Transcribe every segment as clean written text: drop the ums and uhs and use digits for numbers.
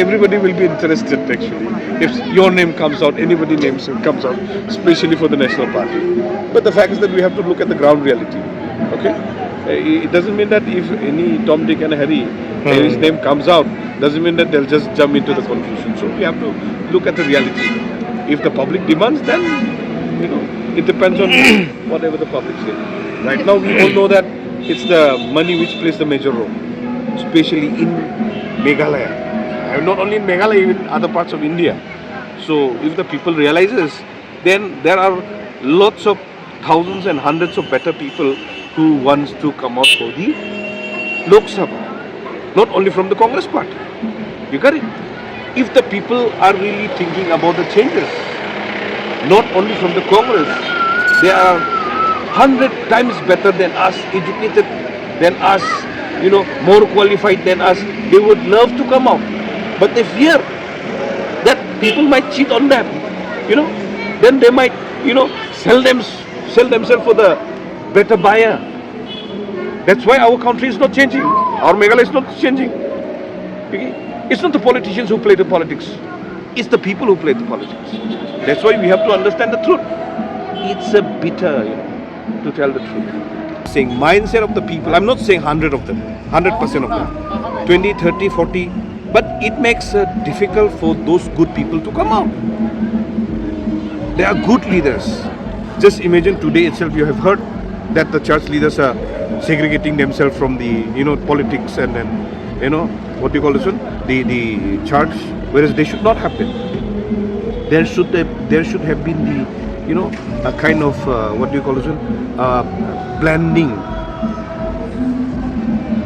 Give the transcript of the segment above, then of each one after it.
everybody will be interested actually. If your name comes out, anybody's name comes out, especially for the National Party. But the fact is that we have to look at the ground reality. Okay? It doesn't mean that if any Tom, Dick and Harry, his name comes out, doesn't mean that they'll just jump into the conclusion. So we have to look at the reality. If the public demands, then it depends on whatever the public says. Right now, we all know that it's the money which plays the major role, especially in Meghalaya. Not only in Meghalaya, even other parts of India. So if the people realizes, then there are lots of thousands and hundreds of better people who wants to come out for the Lok Sabha. Not only from the Congress party. You got it? If the people are really thinking about the changes, not only from the Congress, they are 100 times better than us, educated than us, more qualified than us. They would love to come out. But they fear that people might cheat on them, then they might, sell themselves for the better buyer. That's why our country is not changing. Our Meghalaya is not changing. Okay? It's not the politicians who play the politics. It's the people who play the politics. That's why we have to understand the truth. It's a bitter, to tell the truth. Saying mindset of the people, I'm not saying 100 of them, 100% of them, 20, 30, 40, but it makes it difficult for those good people to come out. They are good leaders. Just imagine today itself you have heard that the church leaders are segregating themselves from the, politics and then, what do you call this one? The church, whereas they should not have been. There should have been the, a kind of, what do you call this one? Blending.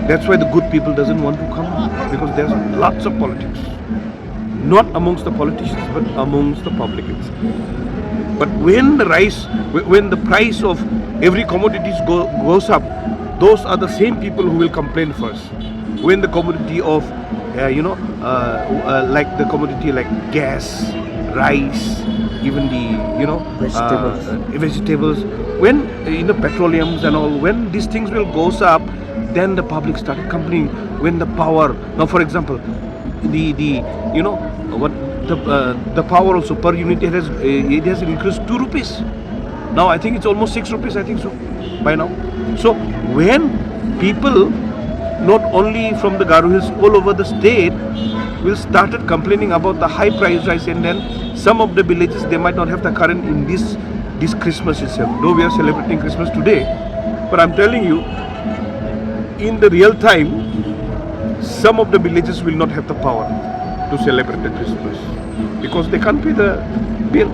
That's why the good people doesn't want to come out, because there's lots of politics. Not amongst the politicians, but amongst the public itself. But when the price of every commodity goes up, those are the same people who will complain first. When the commodity of, like the commodity like gas, rice, even the, vegetables. When, petroleums and all, when these things will goes up, then the public started complaining. When the power, now for example, the power also per unit it has increased 2 rupees. Now I think it's almost 6 rupees, I think so, by now. So when people, not only from the Garo Hills, all over the state, will started complaining about the high price rise, and then some of the villages, they might not have the current in this Christmas itself. Though we are celebrating Christmas today, but I'm telling you, in the real time, some of the villages will not have the power to celebrate the Christmas because they can't pay the bill.